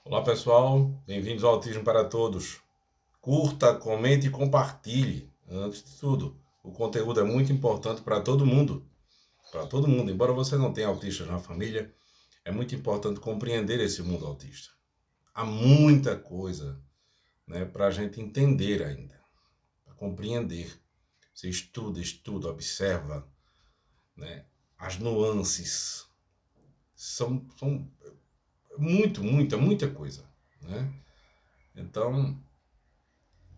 Olá pessoal, bem-vindos ao Autismo para Todos. Curta, comente e compartilhe. Antes de tudo, o conteúdo é muito importante para todo mundo. Para todo mundo, embora você não tenha autistas na família, é muito importante compreender esse mundo autista. Há muita coisa, para a gente entender ainda, para compreender. Você estuda, observa, as nuances. São muita coisa. Então,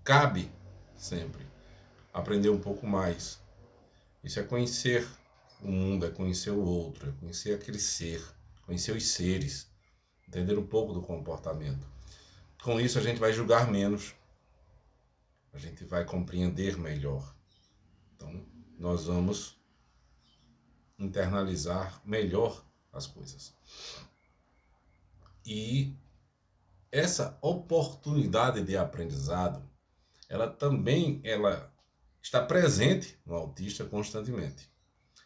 cabe sempre aprender um pouco mais. Isso é conhecer o mundo, é conhecer o outro, é conhecer aquele ser, conhecer os seres, entender um pouco do comportamento. Com isso a gente vai julgar menos, a gente vai compreender melhor. Então, nós vamos internalizar melhor as coisas. E essa oportunidade de aprendizado, ela está presente no autista constantemente.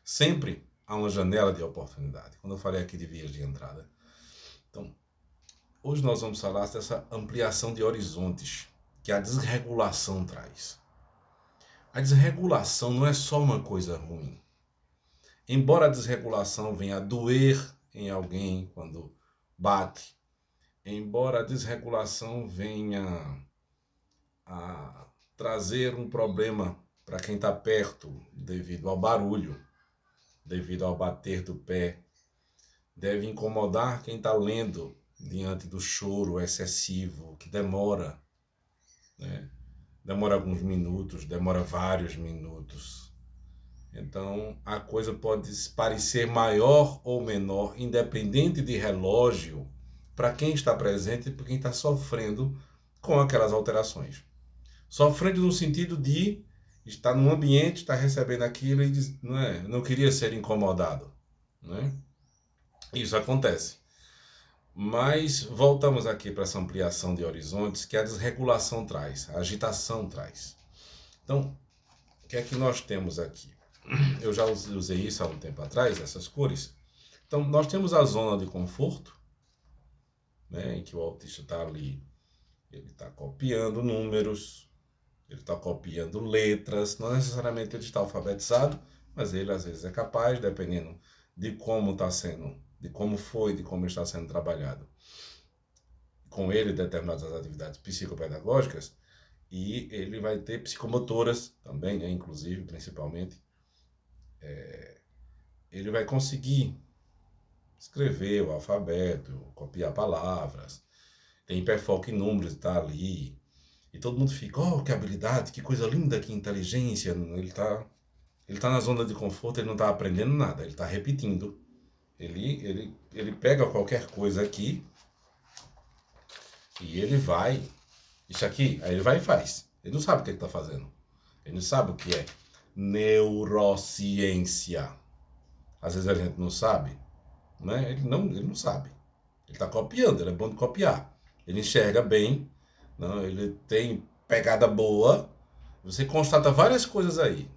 Sempre há uma janela de oportunidade. Quando eu falei aqui de vias de entrada. Então, hoje nós vamos falar dessa ampliação de horizontes que a desregulação traz. A desregulação não é só uma coisa ruim. Embora a desregulação venha a doer em alguém quando bate, embora a desregulação venha a trazer um problema para quem está perto devido ao barulho, devido ao bater do pé, deve incomodar quem está lendo diante do choro excessivo, que demora, demora alguns minutos, demora vários minutos. Então, a coisa pode parecer maior ou menor, independente de relógio, para quem está presente e para quem está sofrendo com aquelas alterações. Sofrendo no sentido de estar num ambiente, estar recebendo aquilo e diz, não queria ser incomodado. Isso acontece. Mas voltamos aqui para essa ampliação de horizontes que a desregulação traz, a agitação traz. Então, o que é que nós temos aqui? Eu já usei isso há um tempo atrás, essas cores. Então, nós temos a zona de conforto, em que o autista está ali, ele está copiando números, ele está copiando letras, não necessariamente ele está alfabetizado, mas ele às vezes é capaz, dependendo de como está sendo, de como foi, de como está sendo trabalhado com ele determinadas atividades psicopedagógicas, e ele vai ter psicomotoras também, inclusive, principalmente. Ele vai conseguir escrever o alfabeto, copiar palavras, tem hiperfoco em números, está ali, e todo mundo fica, que habilidade, que coisa linda, que inteligência. Ele tá na zona de conforto, ele não está aprendendo nada, ele está repetindo. Ele pega qualquer coisa aqui e ele vai, isso aqui, aí ele vai e faz. Ele não sabe o que ele está fazendo. Ele não sabe o que é neurociência. Às vezes a gente não sabe, Ele não sabe. Ele está copiando, ele é bom de copiar. Ele enxerga bem, ele tem pegada boa. Você constata várias coisas aí,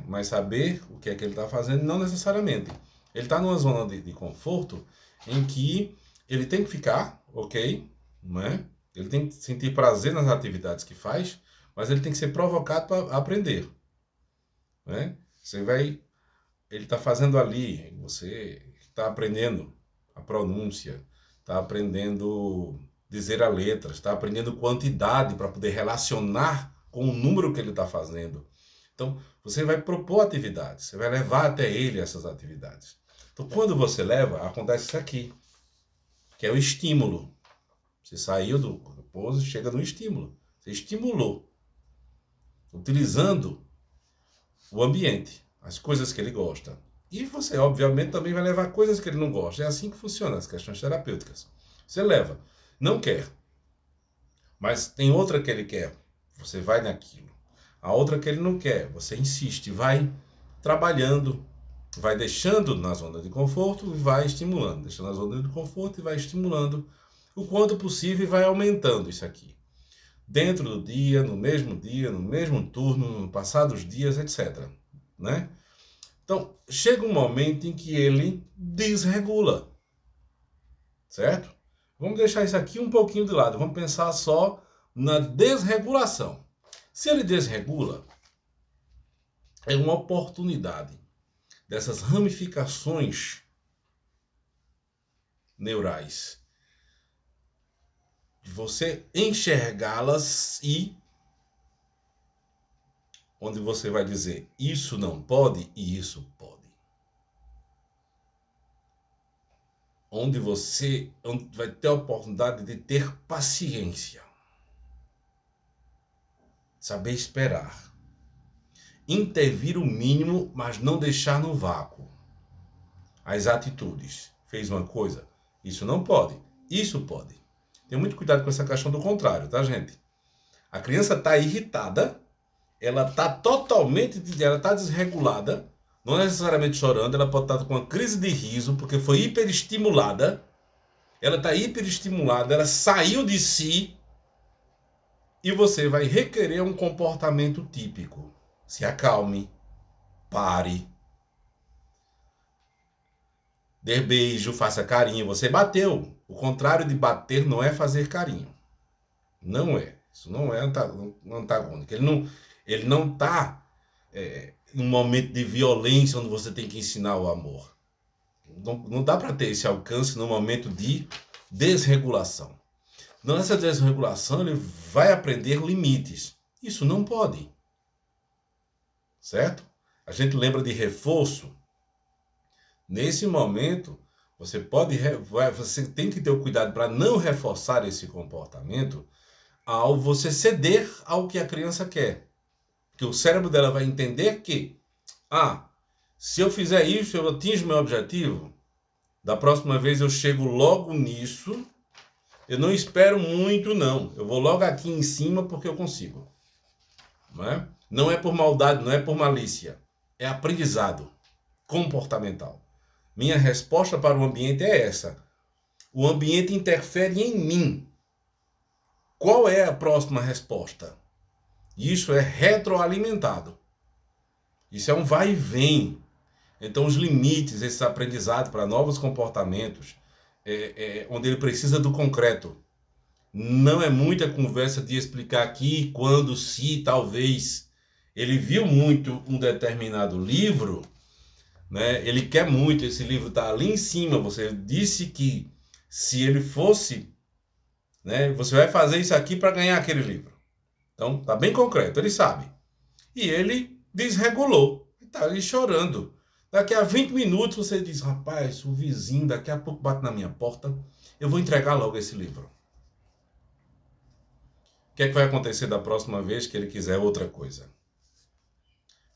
mas saber o que é que ele está fazendo, não necessariamente. Ele está numa zona de conforto em que ele tem que ficar, ok, Ele tem que sentir prazer nas atividades que faz, mas ele tem que ser provocado para aprender, Ele está fazendo ali, você está aprendendo a pronúncia, está aprendendo dizer a letra, está aprendendo quantidade para poder relacionar com o número que ele está fazendo. Então, você vai propor atividades, você vai levar até ele essas atividades. Então, quando você leva, acontece isso aqui, que é o estímulo. Você saiu do pouso e chega no estímulo. Você estimulou, utilizando o ambiente, as coisas que ele gosta. E você, obviamente, também vai levar coisas que ele não gosta. É assim que funcionam as questões terapêuticas. Você leva, não quer, mas tem outra que ele quer, você vai naquilo. A outra que ele não quer, você insiste, vai trabalhando, vai deixando na zona de conforto e vai estimulando. Deixando na zona de conforto e vai estimulando o quanto possível e vai aumentando isso aqui. Dentro do dia, no mesmo turno, no passar dos dias, etc. Então, chega um momento em que ele desregula, certo? Vamos deixar isso aqui um pouquinho de lado. Vamos pensar só na desregulação. Se ele desregula, é uma oportunidade dessas ramificações neurais, de você enxergá-las e onde você vai dizer isso não pode e isso pode. Onde você vai ter a oportunidade de ter paciência, saber esperar, intervir o mínimo, mas não deixar no vácuo. As atitudes. Fez uma coisa, isso não pode, isso pode. Tenha muito cuidado com essa questão do contrário, tá, gente? A criança está irritada, ela está ela está desregulada, não necessariamente chorando, ela pode estar com uma crise de riso, porque foi hiperestimulada, ela está hiperestimulada, ela saiu de si, e você vai requerer um comportamento típico. Se acalme, pare, dê beijo, faça carinho. Você bateu. O contrário de bater não é fazer carinho. Não é. Isso não é antagônico. Ele não está em um momento de violência onde você tem que ensinar o amor. Não dá para ter esse alcance no momento de desregulação. Nessa desregulação, ele vai aprender limites. Isso não pode. Certo? A gente lembra de reforço. Nesse momento, você tem que ter o cuidado para não reforçar esse comportamento ao você ceder ao que a criança quer. Porque o cérebro dela vai entender que, se eu fizer isso, eu atinjo meu objetivo. Da próxima vez eu chego logo nisso. Eu não espero muito, não. Eu vou logo aqui em cima porque eu consigo. Não é por maldade, não é por malícia. É aprendizado comportamental. Minha resposta para o ambiente é essa. O ambiente interfere em mim. Qual é a próxima resposta? Isso é retroalimentado. Isso é um vai e vem. Então, os limites, esse aprendizado para novos comportamentos, onde ele precisa do concreto. Não é muita conversa de explicar aqui, quando, se, talvez. Ele viu muito um determinado livro, né? Ele quer muito, esse livro está ali em cima. Você disse que se ele fosse, né, você vai fazer isso aqui para ganhar aquele livro. Então, está bem concreto, ele sabe. E ele desregulou, está ali chorando. Daqui a 20 minutos você diz, rapaz, o vizinho daqui a pouco bate na minha porta, eu vou entregar logo esse livro. O que é que vai acontecer da próxima vez que ele quiser outra coisa?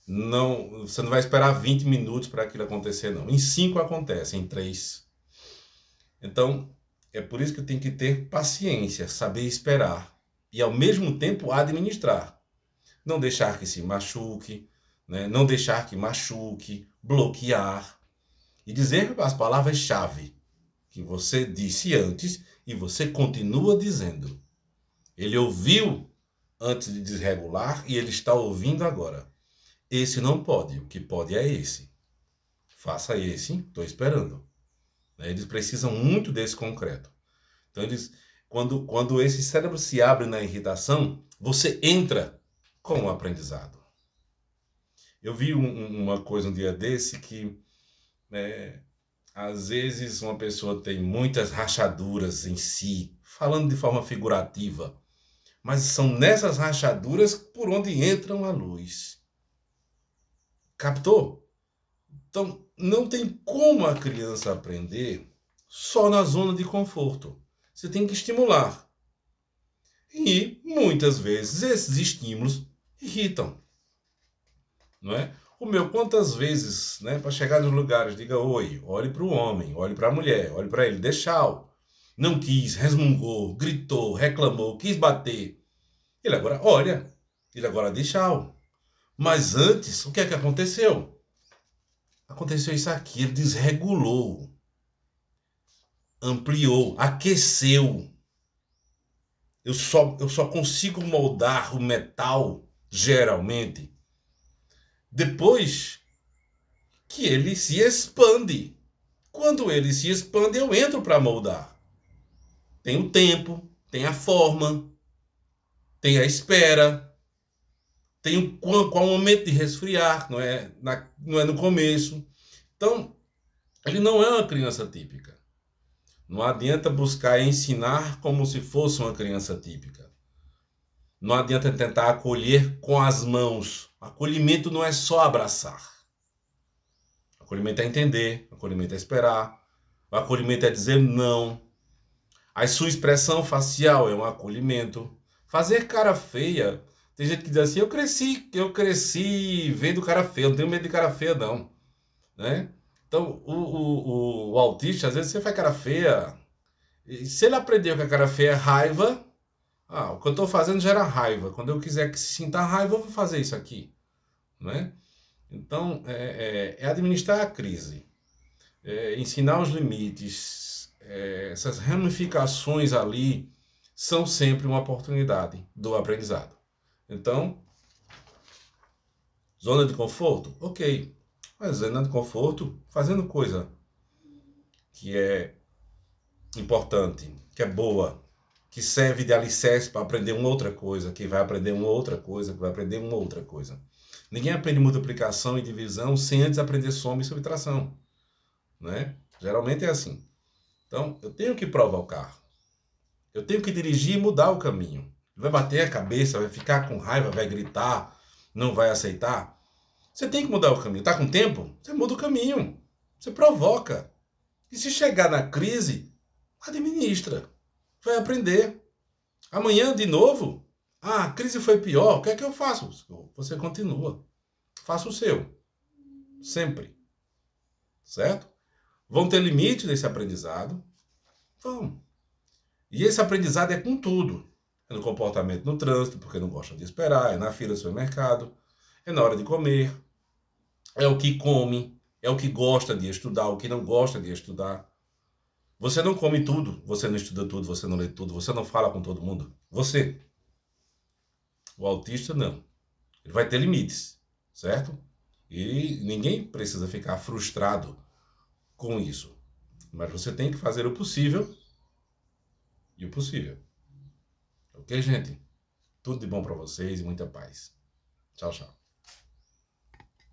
Não, você não vai esperar 20 minutos para aquilo acontecer, não. Em 5 acontece, em 3. Então, é por isso que tem que ter paciência, saber esperar e, ao mesmo tempo, administrar. Não deixar que se machuque, né? Não deixar que machuque, bloquear. E dizer as palavras-chave que você disse antes e você continua dizendo. Ele ouviu antes de desregular e ele está ouvindo agora. Esse não pode, o que pode é esse. Faça esse, estou esperando. Eles precisam muito desse concreto. Então, quando esse cérebro se abre na irritação, você entra com o aprendizado. Eu vi uma coisa um dia desse que, às vezes, uma pessoa tem muitas rachaduras em si, falando de forma figurativa, mas são nessas rachaduras por onde entram a luz. Captou? Então, não tem como a criança aprender só na zona de conforto. Você tem que estimular. E, muitas vezes, esses estímulos irritam. Não é? Quantas vezes, né, para chegar nos lugares, diga oi, olhe para o homem, olhe para a mulher, olhe para ele, dê tchau. Não quis, resmungou, gritou, reclamou, quis bater. Ele agora olha, ele agora dê tchau. Mas antes, o que é que aconteceu? Aconteceu isso aqui, ele desregulou, ampliou, aqueceu. Eu só consigo moldar o metal, geralmente, depois que ele se expande. Quando ele se expande, eu entro para moldar. Tem o tempo, tem a forma, tem a espera, tem qual o momento de resfriar, não é no começo. Então, ele não é uma criança típica. Não adianta buscar ensinar como se fosse uma criança típica. Não adianta tentar acolher com as mãos. Acolhimento não é só abraçar. Acolhimento é entender, acolhimento é esperar, o acolhimento é dizer não. A sua expressão facial é um acolhimento. Fazer cara feia. Tem gente que diz assim, eu cresci vendo cara feia, eu não tenho medo de cara feia não, né? Então, o autista, às vezes você faz cara feia, e se ele aprendeu que a cara feia é raiva, o que eu estou fazendo gera raiva. Quando eu quiser que se sinta raiva, eu vou fazer isso aqui, né? Então, é administrar a crise, ensinar os limites, essas ramificações ali são sempre uma oportunidade do aprendizado. Então, zona de conforto? Ok. Mas zona de conforto fazendo coisa que é importante, que é boa, que serve de alicerce para aprender uma outra coisa, que vai aprender uma outra coisa, que vai aprender uma outra coisa. Ninguém aprende multiplicação e divisão sem antes aprender soma e subtração, né? Geralmente é assim. Então, eu tenho que provar o carro. Eu tenho que dirigir e mudar o caminho. Vai bater a cabeça, vai ficar com raiva, vai gritar, não vai aceitar. Você tem que mudar o caminho. Tá com tempo? Você muda o caminho. Você provoca. E se chegar na crise, administra. Vai aprender. Amanhã, de novo, a crise foi pior. O que é que eu faço? Você continua. Faça o seu. Sempre. Certo? Vão ter limite nesse aprendizado? Vão. E esse aprendizado é com tudo. É no comportamento no trânsito, porque não gosta de esperar, é na fila do supermercado, é na hora de comer, é o que come, é o que gosta de estudar, o que não gosta de estudar. Você não come tudo, você não estuda tudo, você não lê tudo, você não fala com todo mundo. Você. O autista não. Ele vai ter limites, certo? E ninguém precisa ficar frustrado com isso. Mas você tem que fazer o possível e o possível. Ok, gente? Tudo de bom para vocês e muita paz. Tchau, tchau.